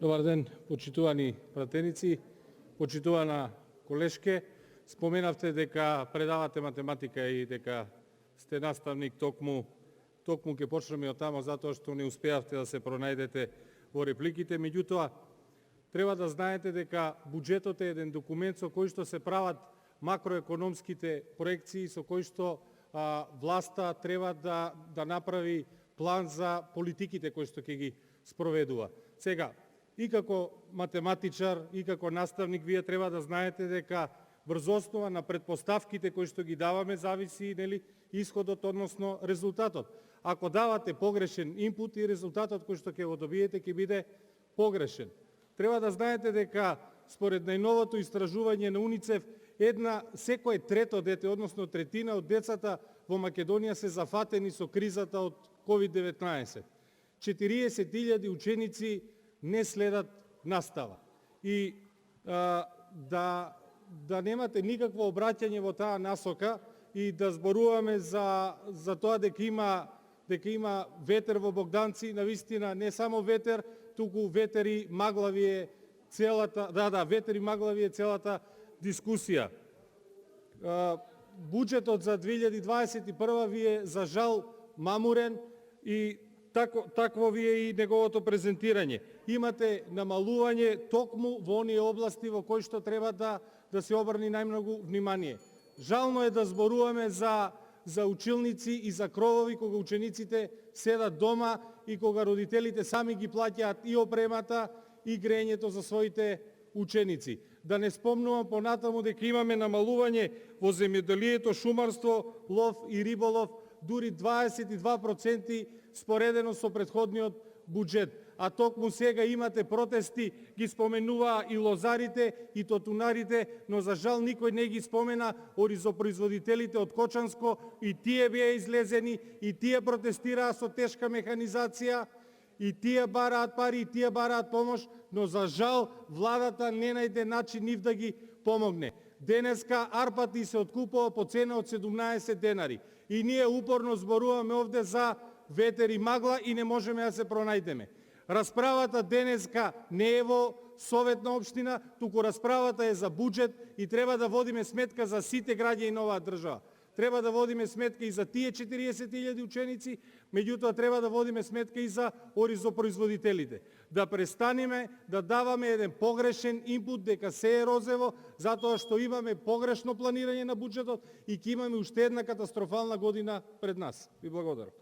Добар ден, почитувани пратеници, почитувана колешке. Споменавте дека предавате математика и дека сте наставник токму ќе почнеме од тамо затоа што не успеавте да се пронајдете во репликите. Меѓутоа, треба да знаете дека буџетот е еден документ со кој што се прават макроекономските проекции, со кој што власта треба да направи план за политиките кои што ќе ги спроведува. Сега, и како математичар, и како наставник, вие треба да знаете дека врз основа на претпоставките кои што ги даваме зависи исходот, односно резултатот. Ако давате погрешен инпут, и резултатот кој што ќе го добиете ќе биде погрешен. Треба да знаете дека според најновото истражување на УНИЦЕФ, секое трето дете, односно третина од децата во Македонија се зафатени со кризата од COVID-19. 40.000 ученици не следат настава. И да немате никакво обраќање во таа насока и да зборуваме за тоа дека има ветер во Богданци, навистина не само ветер, туку ветер и маглави е целата, ветер и маглави е целата дискусија. Буџетот за 2021 ви е за жал мамурен и такво ви е и неговото презентирање. Имате намалување токму во оние области во кои што треба да се обрни најмногу внимание. Жално е да зборуваме за училници и за кровови кога учениците седат дома и кога родителите сами ги плаќаат и опремата и грејењето за своите ученици. Да не спомнувам понатаму дека имаме намалување во земјоделието, шумарство, лов и риболов, дури 22% споредено со претходниот буџет. А токму сега имате протести, ги споменуваа и лозарите, и тотунарите, но за жал никој не ги спомена оризопроизводителите од Кочанско, и тие беа излезени, и тие протестираа со тешка механизација, и тие бараат пари, и тие бараат помош, но за жал владата не најде начин нив да ги помогне. Денеска арпата се откупува по цена од 17 денари. И ние упорно зборуваме овде за ветер и магла и не можеме да се пронајдеме. Расправата денеска не е во Совет на општина, туку расправата е за буџет и треба да водиме сметка за сите граѓани на оваа држава. Треба да водиме сметка и за тие 40.000 ученици, меѓутоа треба да водиме сметка и за оризопроизводителите. Да престанеме да даваме еден погрешен инпут дека се е розево, затоа што имаме погрешно планирање на буџетот и ќе имаме уште една катастрофална година пред нас. Ви благодарам.